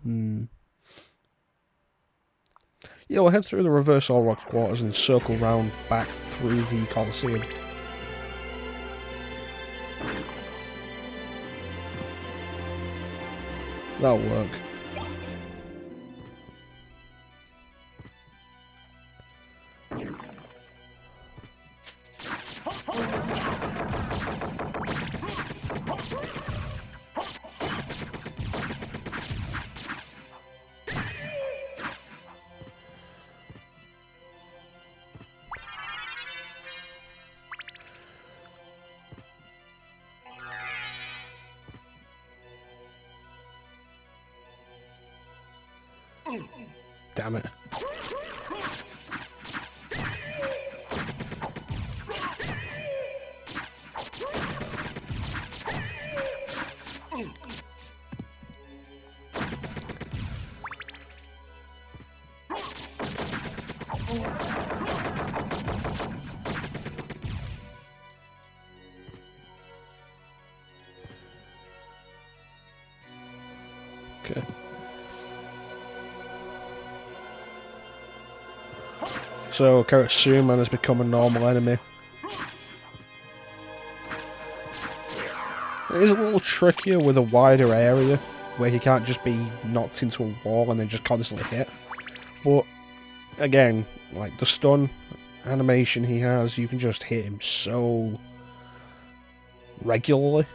Yeah, we'll head through the reverse All Rocks quarters and circle round back through the Colosseum. That'll work. Damn it. Okay. So, Suman has become a normal enemy. It is a little trickier with a wider area, where he can't just be knocked into a wall and then just constantly hit. But, again, like the stun animation he has, you can just hit him so regularly.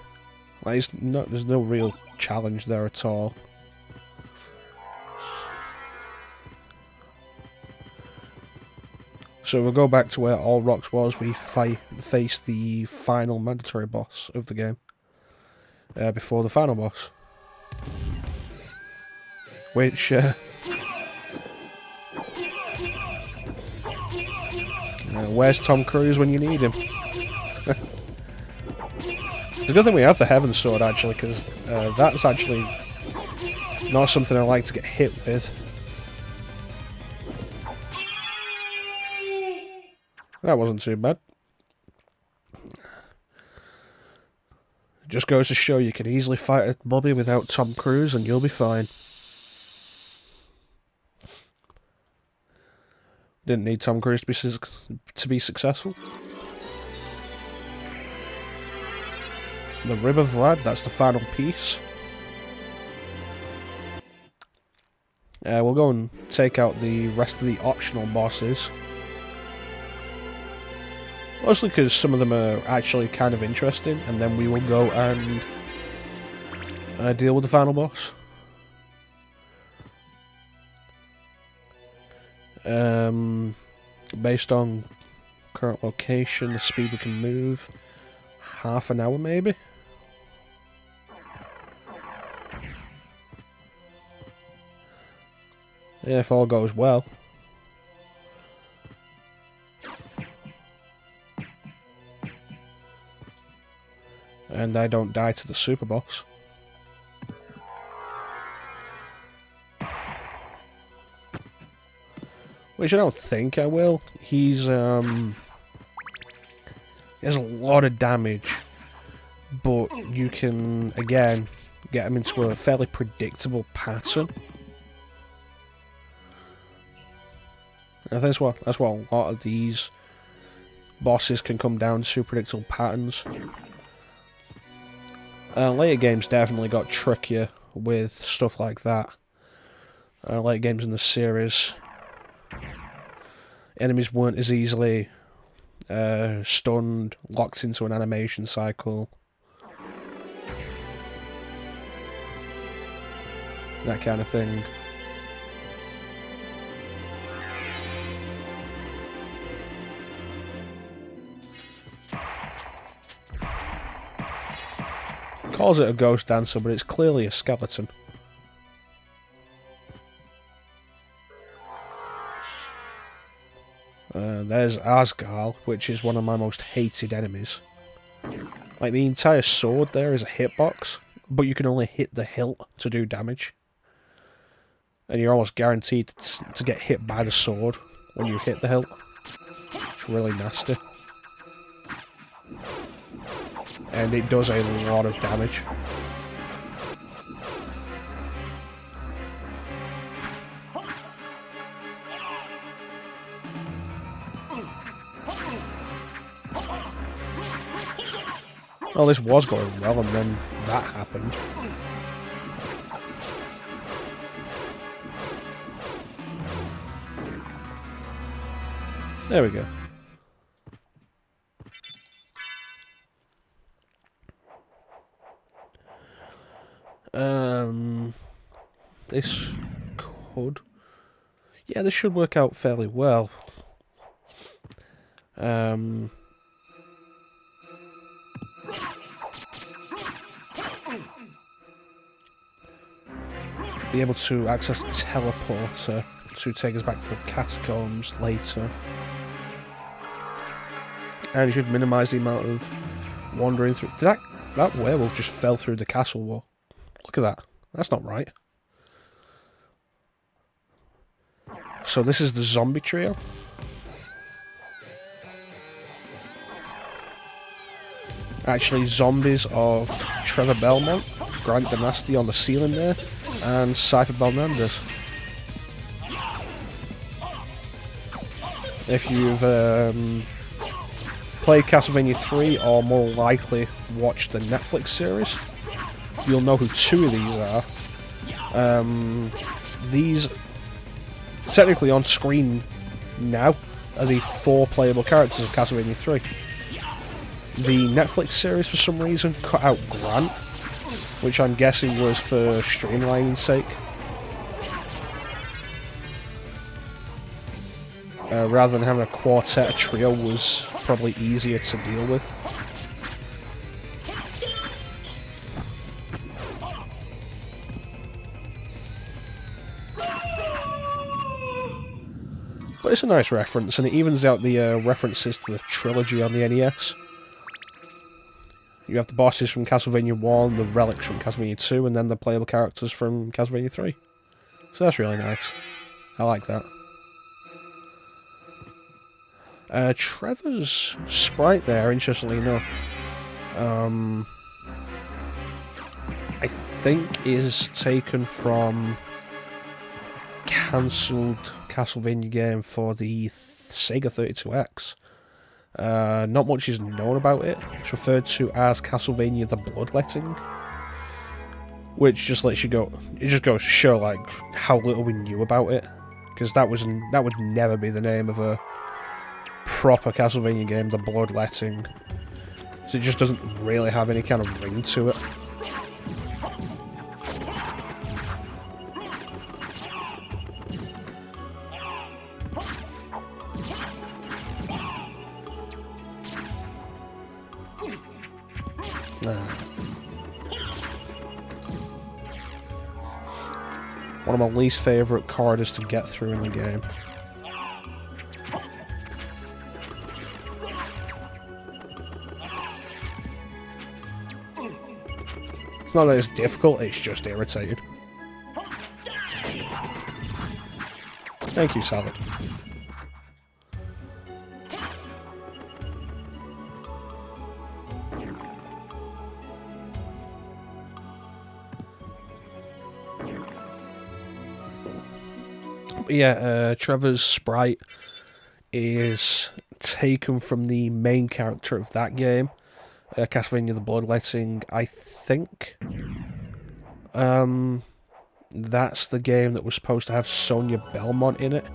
Like, there's no real challenge there at all. So we'll go back to where All Rocks was. We face the final mandatory boss of the game. Before the final boss. Which, where's Tom Cruise when you need him? It's a good thing we have the Heaven Sword, actually, because that's actually not something I like to get hit with. That wasn't too bad. Just goes to show you can easily fight a mummy without Tom Cruise and you'll be fine. Didn't need Tom Cruise to be successful. The Rib of Vlad, that's the final piece. We'll go and take out the rest of the optional bosses. Mostly because some of them are actually kind of interesting, and then we will go and deal with the final boss. Based on current location, the speed we can move, half an hour maybe? Yeah, if all goes well. And I don't die to the super boss. Which I don't think I will. He has a lot of damage, but you can, again, get him into a fairly predictable pattern. I think that's what a lot of these bosses can come down to, predictable patterns. Later games definitely got trickier with stuff like that. Later games in the series, enemies weren't as easily stunned, locked into an animation cycle. That kind of thing. Calls it a ghost dancer, but it's clearly a skeleton. There's Asgal, which is one of my most hated enemies. Like, the entire sword there is a hitbox, but you can only hit the hilt to do damage. And you're almost guaranteed to get hit by the sword when you hit the hilt. It's really nasty. And it does a lot of damage. Oh, this was going well, and then that happened. There we go. This could... Yeah, this should work out fairly well. Be able to access a teleporter to take us back to the catacombs later. And you should minimise the amount of wandering through... That werewolf just fell through the castle wall. Look at that. That's not right. So this is the zombie trio. Actually, zombies of Trevor Belmont, Grant Dynasty on the ceiling there, and Cypher Belnandez. If you've played Castlevania 3 or more likely watched the Netflix series, you'll know who two of these are. These, technically on screen now, are the 4 playable characters of Castlevania 3. The Netflix series, for some reason, cut out Grant, which I'm guessing was for streamlining's sake. Rather than having a quartet, a trio was probably easier to deal with. But it's a nice reference, and it evens out the references to the trilogy on the NES. You have the bosses from Castlevania 1, the relics from Castlevania 2, and then the playable characters from Castlevania 3. So that's really nice. I like that. Trevor's sprite there, interestingly enough, I think is taken from a cancelled Castlevania game for the Sega 32X. Not much is known about it. It's referred to as Castlevania the Bloodletting, which just lets you go. It just goes to show like how little we knew about it, because that would never be the name of a proper Castlevania game, the Bloodletting. So it just doesn't really have any kind of ring to it. One of my least favourite corridors to get through in the game. It's not that it's difficult, it's just irritating. Thank you, Salad. But yeah, Trevor's sprite is taken from the main character of that game, Castlevania the Bloodletting, I think. That's the game that was supposed to have Sonia Belmont in it.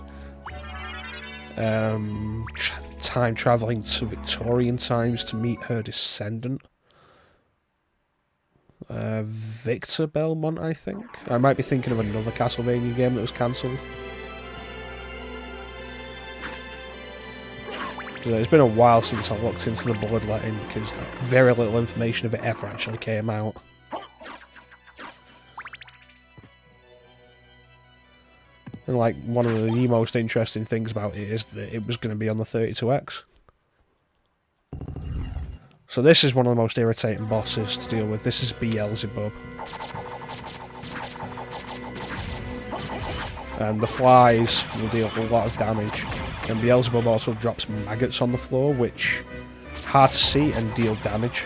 Time travelling to Victorian times to meet her descendant. Victor Belmont, I think. I might be thinking of another Castlevania game that was cancelled. It's been a while since I looked into the Bloodletting, because very little information of it ever actually came out. And like, one of the most interesting things about it is that it was going to be on the 32X. So this is one of the most irritating bosses to deal with. This is Beelzebub. And the flies will deal a lot of damage. And Beelzebub also drops maggots on the floor, which hard to see and deal damage.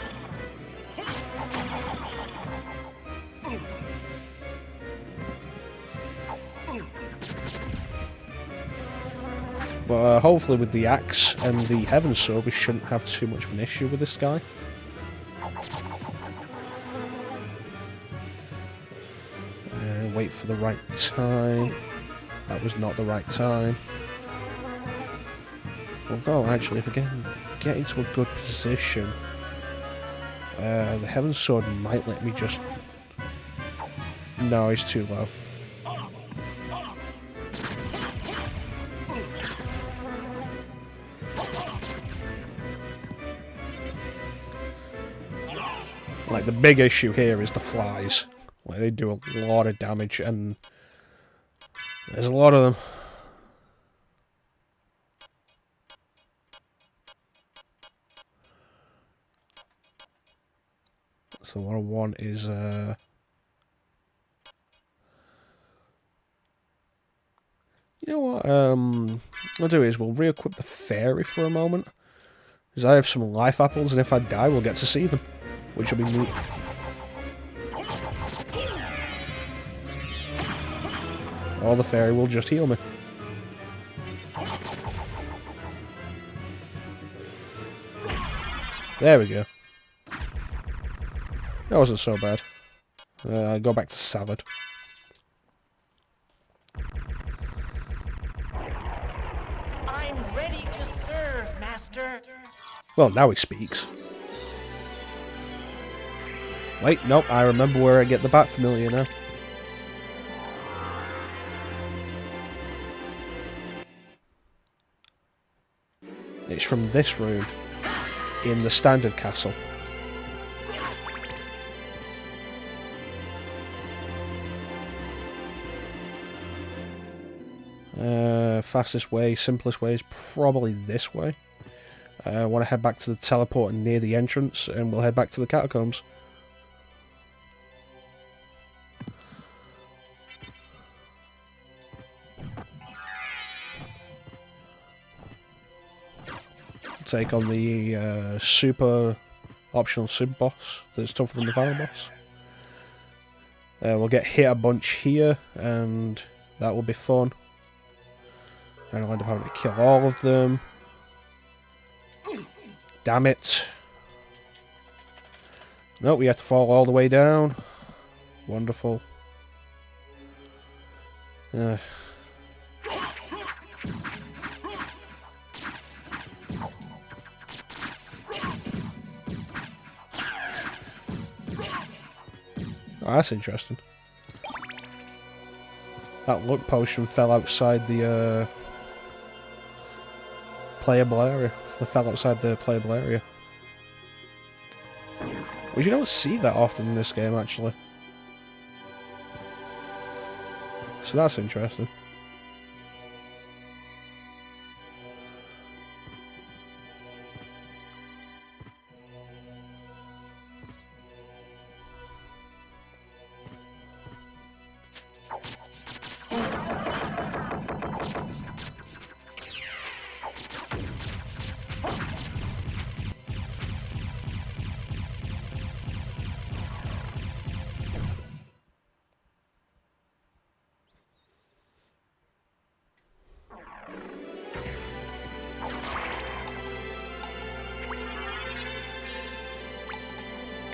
But hopefully with the axe and the Heaven Sword we shouldn't have too much of an issue with this guy. wait for the right time. That was not the right time. Although, actually, if I can get into a good position, the Heaven's Sword might let me just... No, he's too low. Like, the big issue here is the flies. Like, they do a lot of damage, and there's a lot of them. So what I want is, you know what, I'll do is we'll re-equip the fairy for a moment. Because I have some life apples, and if I die, we'll get to see them. Which will be neat. Or the fairy will just heal me. There we go. That wasn't so bad. Go back to salad. I'm ready to serve, Master. Well, now he speaks. Wait, nope, I remember where I get the bat familiar now. It's from this room, in the standard castle. Fastest way, simplest way is probably this way. I want to head back to the teleporter near the entrance, and we'll head back to the catacombs. Take on the optional super boss that's tougher than the final boss. We'll get hit a bunch here, and that will be fun. And I'll end up having to kill all of them. Damn it. No, we have to fall all the way down. Wonderful. Oh, that's interesting. That luck potion fell outside the playable area. It fell outside the playable area. Well, you don't see that often in this game, actually. So that's interesting.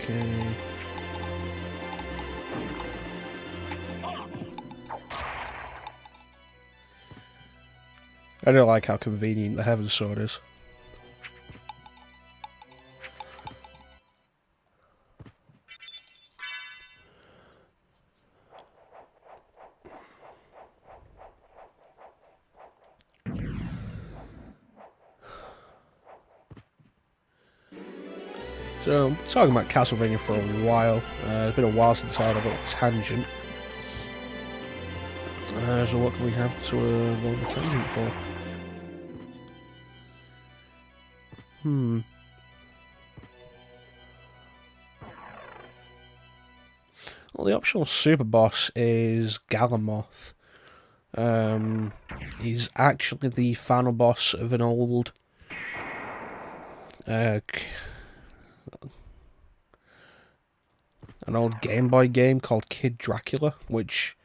Okay. I don't like how convenient the Heaven's Sword is. So, I'm talking about Castlevania for a while. It's been a while since I had a little tangent. So what can we have to go on a tangent for? Well, the optional super boss is Galamoth. He's actually the final boss of an old Game Boy game called Kid Dracula, which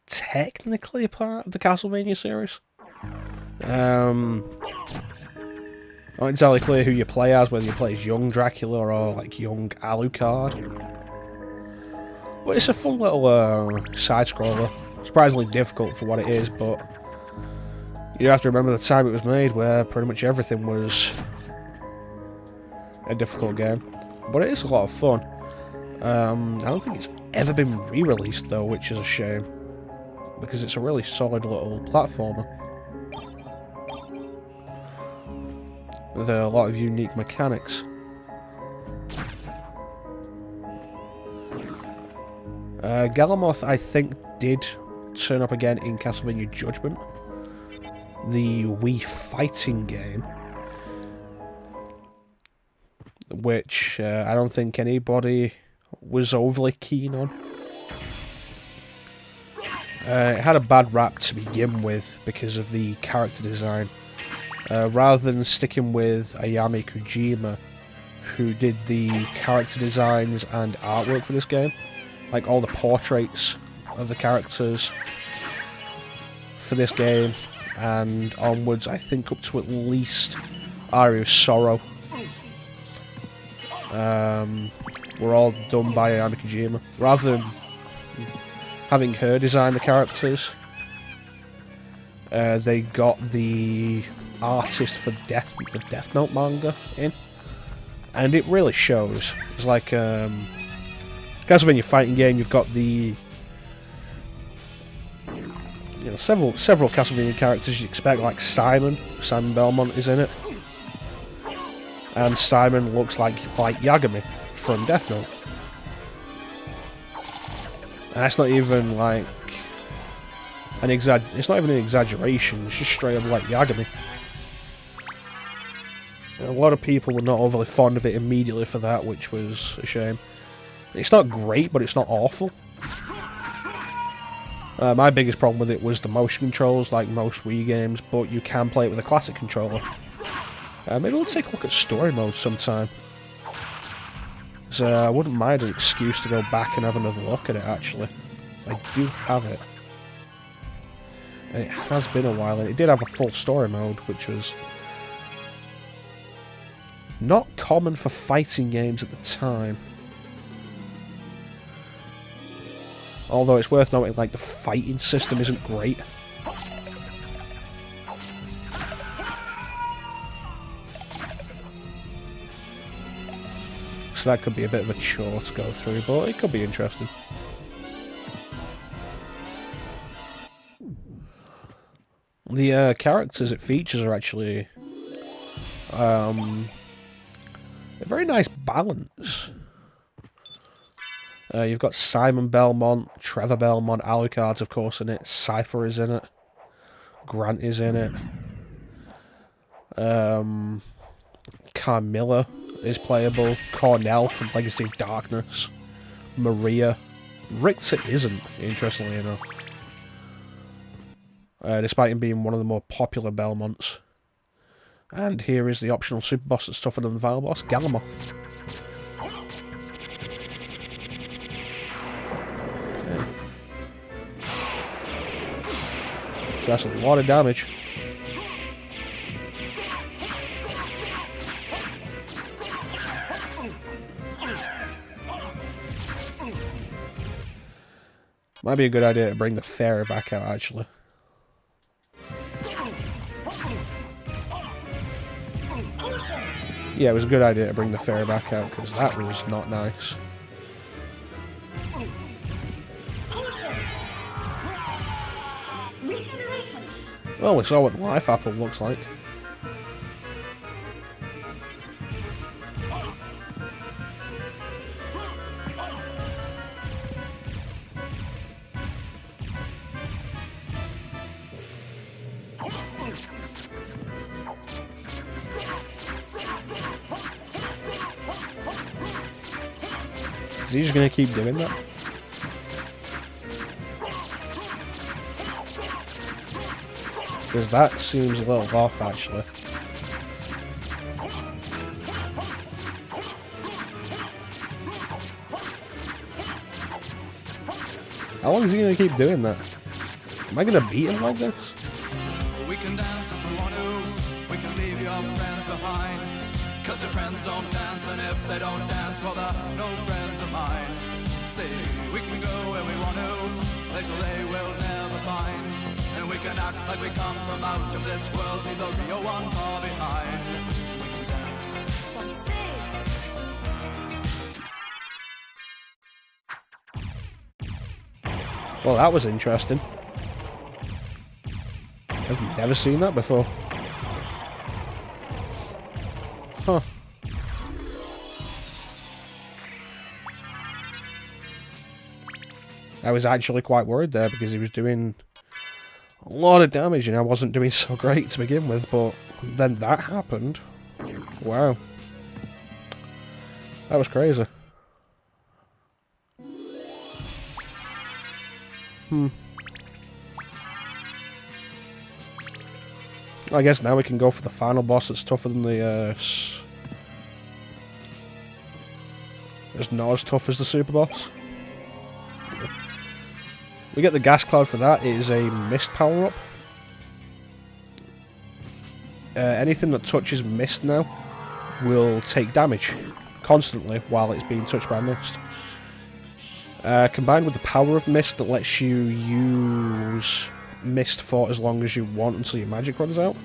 technically a part of the Castlevania series. Not entirely clear who you play as, whether you play as young Dracula or like young Alucard. But it's a fun little side-scroller. Surprisingly difficult for what it is, but you have to remember the time it was made, where pretty much everything was a difficult game. But it is a lot of fun. I don't think it's ever been re-released though, which is a shame, because it's a really solid little platformer with a lot of unique mechanics. Galamoth, I think, did turn up again in Castlevania Judgment, the Wii fighting game, which I don't think anybody was overly keen on. It had a bad rap to begin with because of the character design. Rather than sticking with Ayami Kojima, who did the character designs and artwork for this game, like all the portraits of the characters for this game and onwards, I think up to at least Aria of Sorrow, were all done by Ayami Kojima. Rather than having her design the characters, they got the artist for the Death Note manga in, and it really shows. It's like Castlevania fighting game. You've got the several Castlevania characters you expect, like Simon Belmont is in it, and Simon looks like Yagami from Death Note. And that's not even like it's not even an exaggeration. It's just straight up like Yagami. And a lot of people were not overly fond of it immediately for that, which was a shame. It's not great, but it's not awful. My biggest problem with it was the motion controls, like most Wii games, but you can play it with a classic controller. Maybe we'll take a look at story mode sometime. So I wouldn't mind an excuse to go back and have another look at it, actually. I do have it. And it has been a while, and it did have a full story mode, which was not common for fighting games at the time. Although it's worth noting, like, the fighting system isn't great. So that could be a bit of a chore to go through, but it could be interesting. The characters it features are actually a very nice balance. You've got Simon Belmont, Trevor Belmont, Alucard's of course in it, Cypher is in it, Grant is in it, Carmilla is playable, Cornell from Legacy of Darkness, Maria, Richter isn't, interestingly enough, despite him being one of the more popular Belmonts. And here is the optional super boss that's tougher than the final boss, Galamoth. So that's a lot of damage. Might be a good idea to bring the fairy back out, actually. Yeah, it was a good idea to bring the fairy back out, because that was not nice. Well, we saw what the life apple looks like. Is he just going to keep doing that? Because that seems a little off, actually. How long is he going to keep doing that? Am I going to beat him like this? We can dance if we want to. We can leave your friends behind. Cause your friends don't dance, and if they don't dance, well, they're no friends of mine. see. We can go where we want to, places they will never find. And we can act like we come from out of this world, leave the real one far behind. We can dance. Well, that was interesting. I've never seen that before. Huh. I was actually quite worried there because he was doing a lot of damage and I wasn't doing so great to begin with, but then that happened. Wow. That was crazy. I guess now we can go for the final boss that's tougher than the, it's not as tough as the super boss. We get the gas cloud for that. It is a mist power-up. Anything that touches mist now will take damage constantly while it's being touched by mist. Combined with the power of mist that lets you use mist for as long as you want until your magic runs out,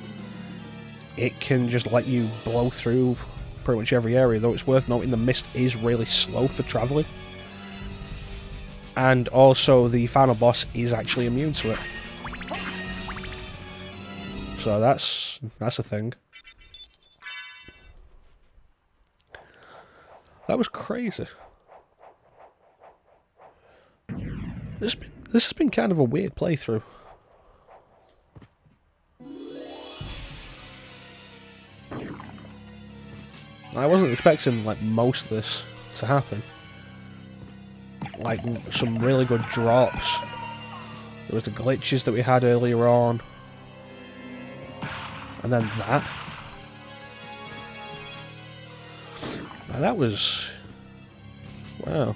it can just let you blow through pretty much every area, though it's worth noting the mist is really slow for travelling. And also the final boss is actually immune to it. So that's a thing. That was crazy. This has been kind of a weird playthrough. I wasn't expecting like most of this to happen. Like some really good drops. There was the glitches that we had earlier on. And then that. And that was... wow.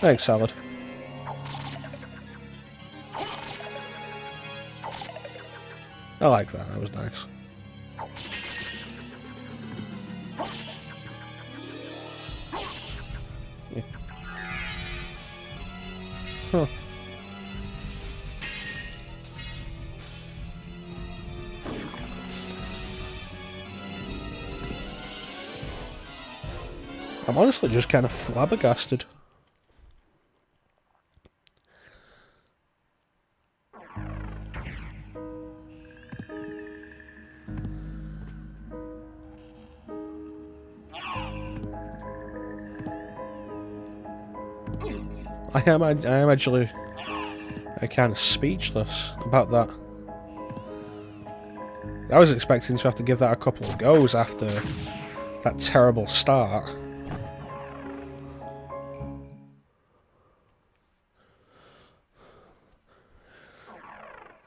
Thanks, Salad. I like that, that was nice. Yeah. Huh. I'm honestly just kind of flabbergasted. I am actually kind of speechless about that. I was expecting to have to give that a couple of goes after that terrible start.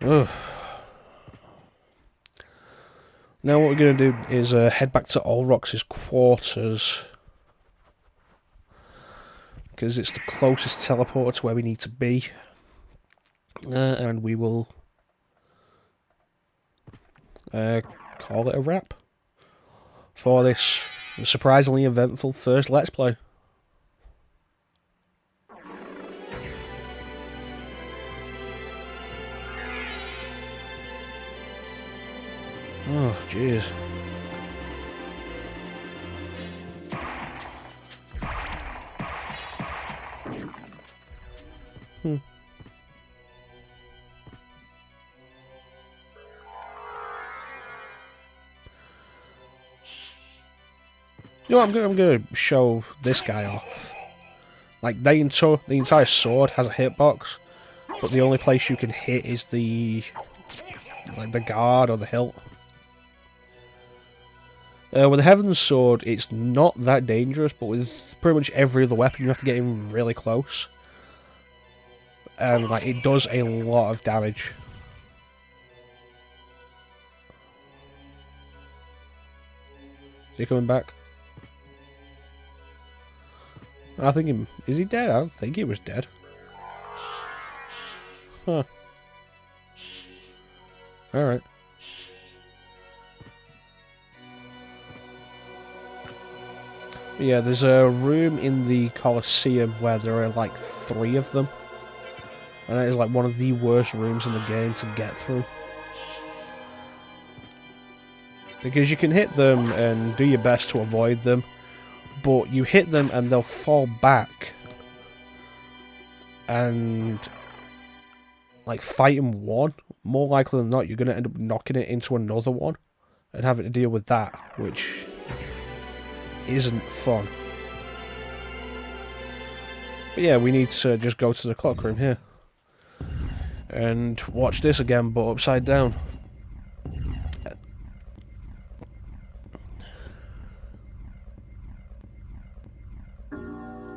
Ugh. Now what we're going to do is head back to Olrox's quarters, because it's the closest teleporter to where we need to be, and we will call it a wrap for this surprisingly eventful first Let's Play. Oh, jeez. You know what, I'm gonna show this guy off. Like, the entire sword has a hitbox, but the only place you can hit is the guard or the hilt. With the Heaven's Sword, it's not that dangerous, but with pretty much every other weapon, you have to get in really close. And, like, it does a lot of damage. Is he coming back? I think is he dead? I don't think he was dead. Huh. Alright. Yeah, there's a room in the Colosseum where there are like 3 of them. And it is like one of the worst rooms in the game to get through. Because you can hit them and do your best to avoid them, but you hit them and they'll fall back. And like fighting one, more likely than not, you're going to end up knocking it into another one and having to deal with that, which isn't fun. But yeah, we need to just go to the clock room here and watch this again, but upside down.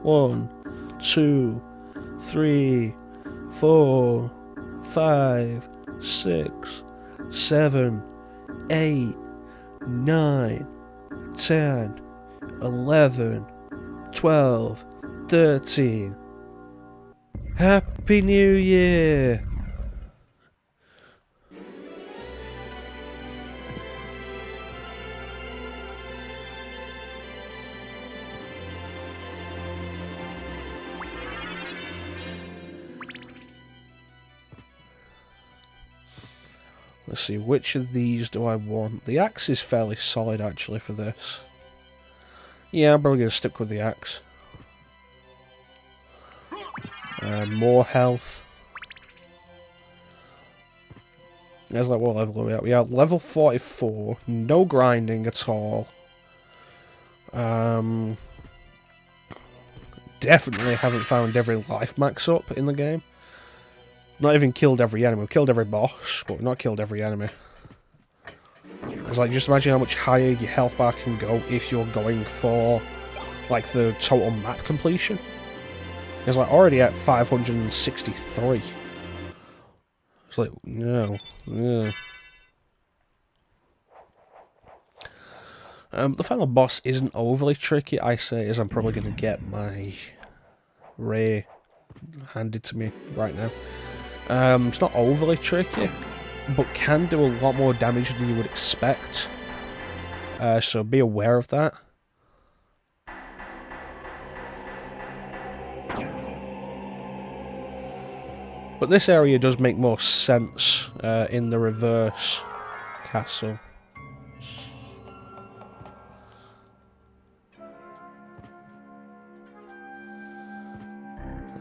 One, 2, 3, 4, 5, 6, 7, 8, 9, 10, 11, 12, 13. Happy New Year! Let's see, which of these do I want? The axe is fairly solid, actually, for this. Yeah, I'm probably going to stick with the axe. More health. There's like, what level are we at? We are at level 44. No grinding at all. Definitely haven't found every life max up in the game. Not even killed every enemy. We've killed every boss, but we've not killed every enemy. It's like, just imagine how much higher your health bar can go if you're going for, like, the total map completion. It's like already at 563. It's like, no. Yeah. The final boss isn't overly tricky, I say, as I'm probably going to get my ray handed to me right now. It's not overly tricky, but can do a lot more damage than you would expect. So be aware of that. But this area does make more sense in the reverse castle.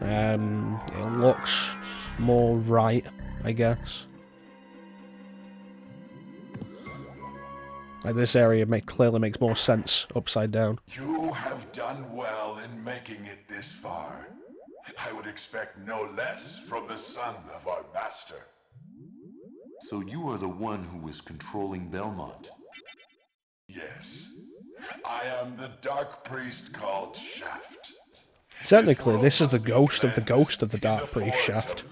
It looks more right, I guess. Like this area clearly makes more sense upside down. You have done well in making it this far. I would expect no less from the son of our master. So you are the one who was controlling Belmont? Yes. I am the dark priest called Shaft. Technically, this is the ghost of the Dark Priest Shaft.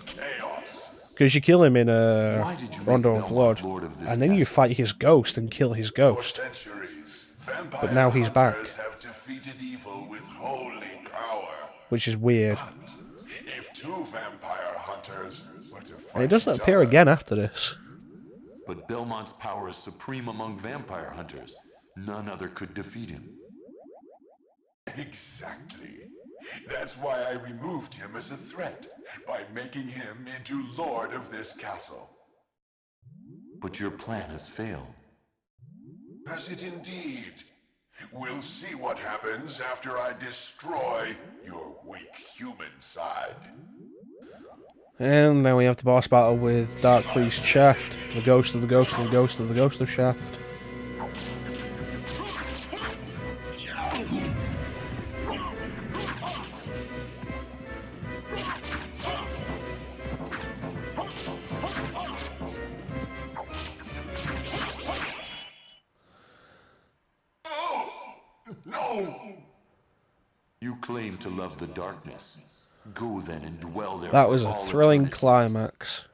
Because you kill him in Rondo of Blood, and then you fight his ghost and kill his ghost. But now he's back. Have defeated evil with holy power. Which is weird. But if 2 vampire hunters were to fight And it doesn't each appear other, again after this. But Belmont's power is supreme among vampire hunters. None other could defeat him. Exactly. That's why I removed him as a threat, by making him into lord of this castle. But your plan has failed. Has it indeed? We'll see what happens after I destroy your weak human side. And now we have the boss battle with Dark Priest Shaft, the ghost of the ghost of the ghost of the ghost of Shaft. No! You claim to love the darkness. Go then and dwell there. That for was a all thrilling eternity. climax.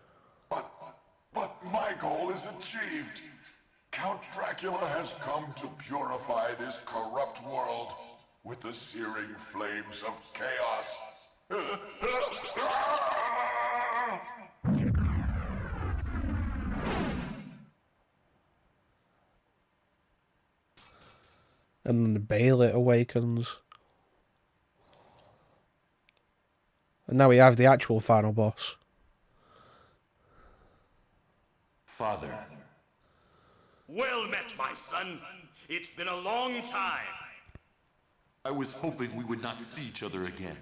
But my goal is achieved. Count Dracula has come to purify this corrupt world with the searing flames of chaos. And then the Bailey awakens. And now we have the actual final boss. Father, Well met, my son. It's been a long time. I was hoping we would not see each other again.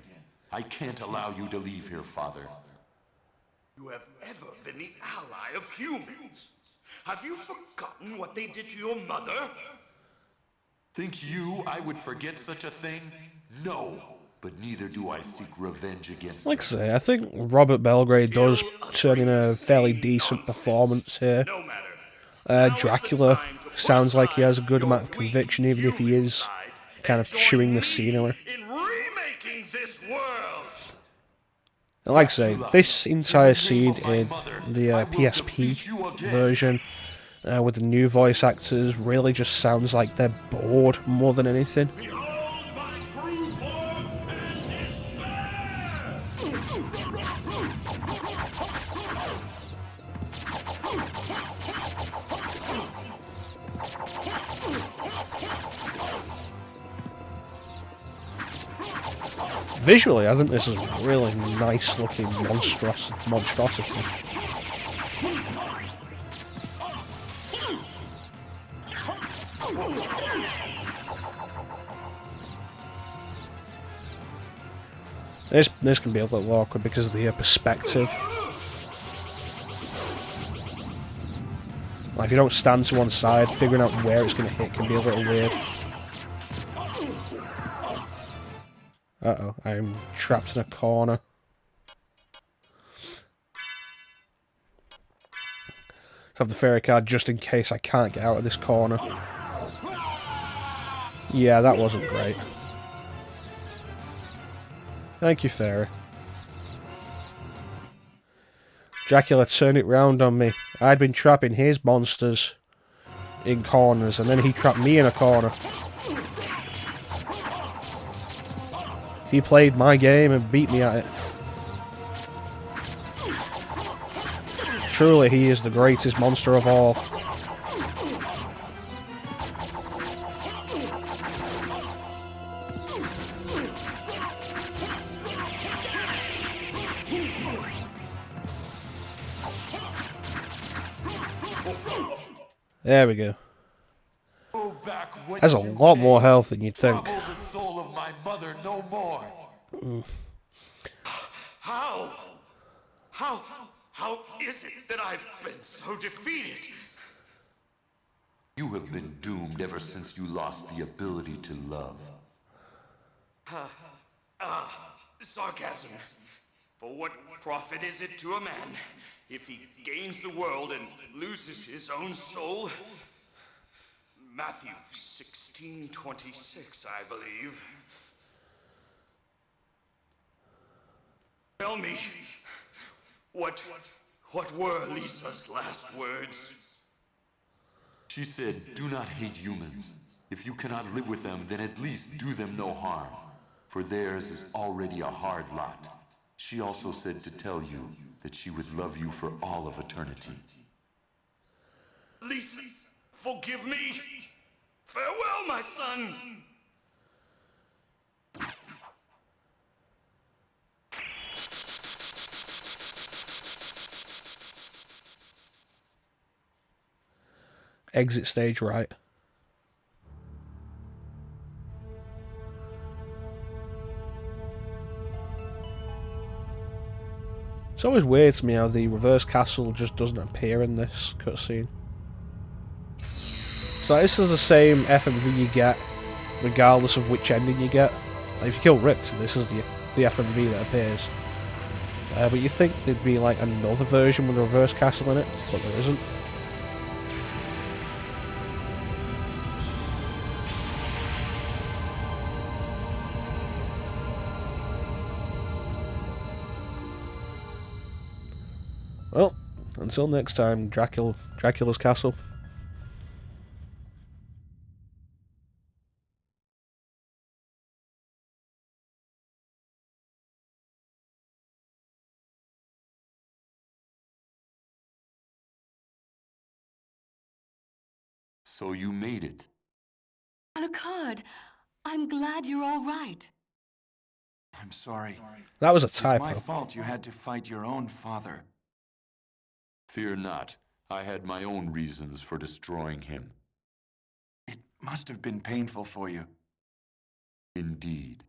I can't allow you to leave here, Father. You have ever been the ally of humans. Have you forgotten what they did to your mother? Think you I would forget such a thing? No, but neither do I seek revenge against Like I them. say, I think Robert Belgrade does turn in a fairly decent performance here. No matter. Now is the Dracula time to put sounds like he aside has a good your amount of weak conviction, even if he human is side kind and of join chewing the me scenery. in remaking this world. And like I say, Dracula, this entire in the name scene of my in mother, the I will PSP defeat you again. version with the new voice actors really just sounds like they're bored more than anything. Visually, I think this is a really nice looking monstrosity. This can be a little awkward because of the perspective. Like if you don't stand to one side, figuring out where it's going to hit can be a little weird. Uh-oh, I'm trapped in a corner. Have the fairy card just in case I can't get out of this corner. Yeah, that wasn't great. Thank you, fairy. Dracula turned it round on me. I'd been trapping his monsters in corners, and then he trapped me in a corner. He played my game and beat me at it. Truly, he is the greatest monster of all. There we go. Go back, what Has a you lot say. more health than you'd think. Trouble the soul of my mother no more. How? How is it that I've been so defeated? You have been doomed ever since you lost the ability to love. Sarcasm. For what profit is it to a man if he gains the world and loses his own soul? Matthew 16:26, I believe. Tell me, what were Lisa's last words? She said, do not hate humans. If you cannot live with them, then at least do them no harm. For theirs is already a hard lot. She also said to tell you that she would love you for all of eternity. Lisa, forgive me. Farewell, my son. Exit stage right. It's always weird to me how the reverse castle just doesn't appear in this cutscene. So this is the same FMV you get regardless of which ending you get. Like if you kill Richter, this is the FMV that appears. But you think there'd be like another version with a reverse castle in it, but there isn't. Well, until next time, Dracula's Castle. So you made it. Alucard, I'm glad you're all right. I'm sorry. That was a It's my typo. fault you had to fight your own father. Fear not. I had my own reasons for destroying him. It must have been painful for you. Indeed.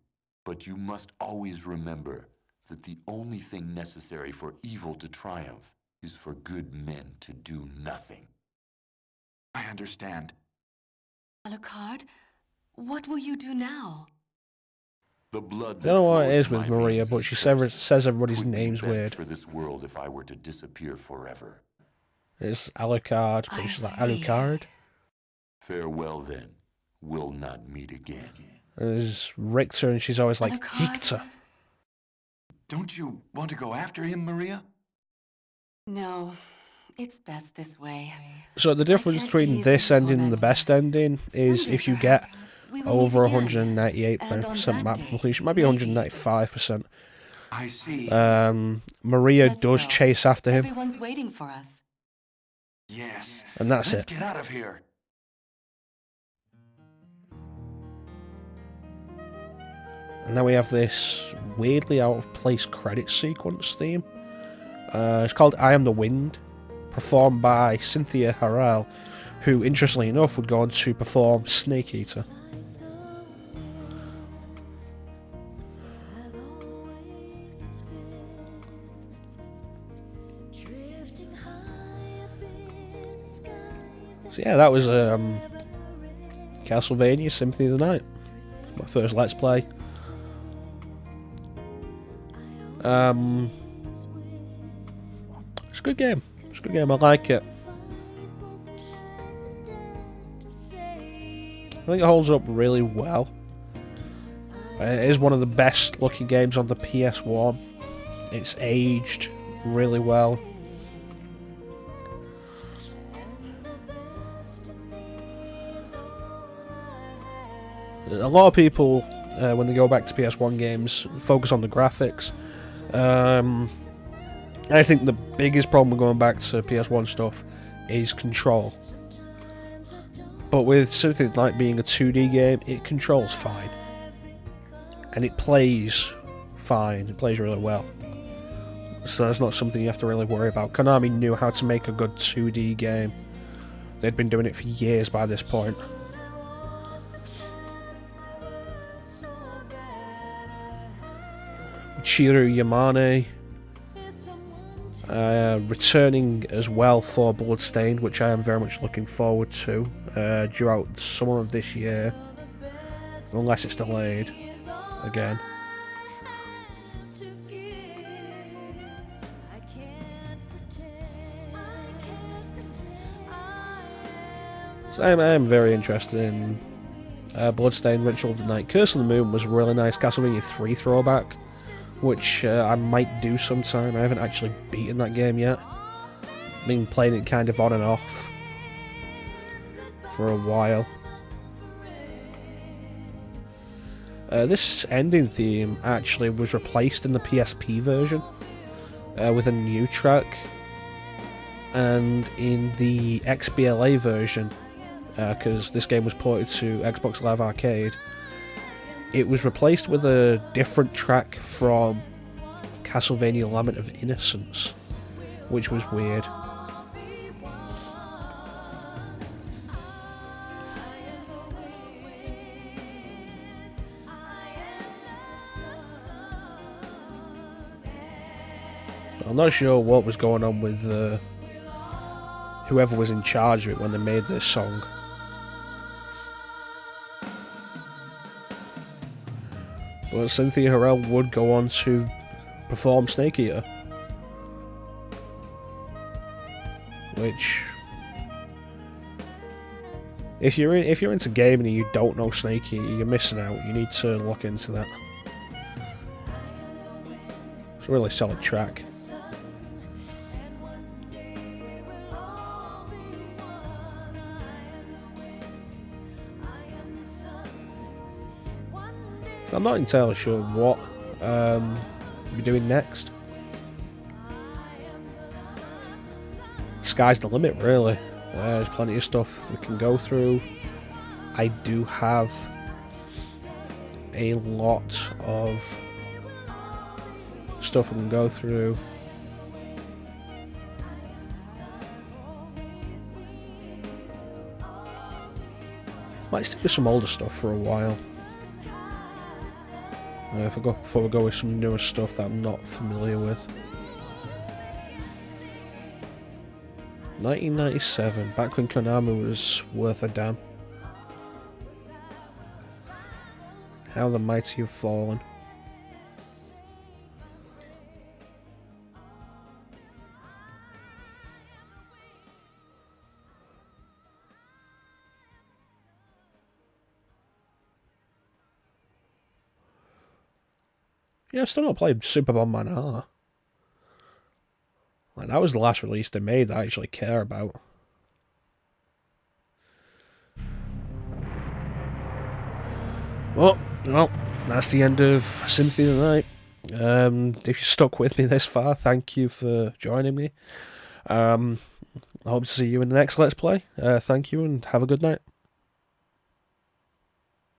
But you must always remember that the only thing necessary for evil to triumph is for good men to do nothing. I understand. Alucard, what will you do now? The blood I that don't know what it flows is in with my Maria, veins but is she cursed. says everybody's Would be name's best weird. for this world if I were to disappear forever. It's Alucard, but I she's like see. Alucard. Farewell then. We'll not meet again. There's Richter, and she's always like, Alucard? Hictor. Don't you want to go after him, Maria? No, it's best this way. So the difference can't between ease this the ending and the torment. best ending is Someday, if you get perhaps, we will over meet again. 198% And on map that completion. day, Might be maybe. 195%. I see. Maria Let's does go. chase after him, Everyone's waiting for us. Yes. and that's Let's it. get out of here. And then we have this weirdly out of place credit sequence theme. It's called I Am the Wind, performed by Cynthia Harrell, who, interestingly enough, would go on to perform Snake Eater. So yeah, that was Castlevania Symphony of the Night. My first Let's Play. It's a good game. It's a good game. I like it. I think it holds up really well. It is one of the best looking games on the PS1. It's aged really well. A lot of people, when they go back to PS1 games, focus on the graphics. I think the biggest problem with going back to PS1 stuff is control. But with Symphony of the Night being a 2D game, it controls fine. And it plays fine. It plays really well. So that's not something you have to really worry about. Konami knew how to make a good 2D game. They'd been doing it for years by this point. Chiru Yamane returning as well for Bloodstained, which I am very much looking forward to, due out the summer of this year, unless it's delayed again. So I am very interested in Bloodstained, Ritual of the Night. Curse of the Moon was a really nice Castlevania 3 throwback, which I might do sometime. I haven't actually beaten that game yet. I've been playing it kind of on and off for a while. This ending theme actually was replaced in the PSP version with a new track, and in the XBLA version, because this game was ported to Xbox Live Arcade, it was replaced with a different track from Castlevania Lament of Innocence, which was weird. I'm not sure what was going on with whoever was in charge of it when they made this song. But Cynthia Harrell would go on to perform Snake Eater, which, if you're into gaming and you don't know Snake Eater, you're missing out. You need to look into that. It's a really solid track. I'm not entirely sure what we're doing next. Sky's the limit, really. There's plenty of stuff we can go through. I do have a lot of stuff I can go through. Might stick with some older stuff for a while. Before we go with some newer stuff that I'm not familiar with. 1997, back when Konami was worth a damn. How the mighty have fallen. Yeah, I've still not played Super Bomberman R. Like, that was the last release they made that I actually care about. Well, that's the end of Symphony tonight. If you stuck with me this far, thank you for joining me. I hope to see you in the next Let's Play. Thank you and have a good night.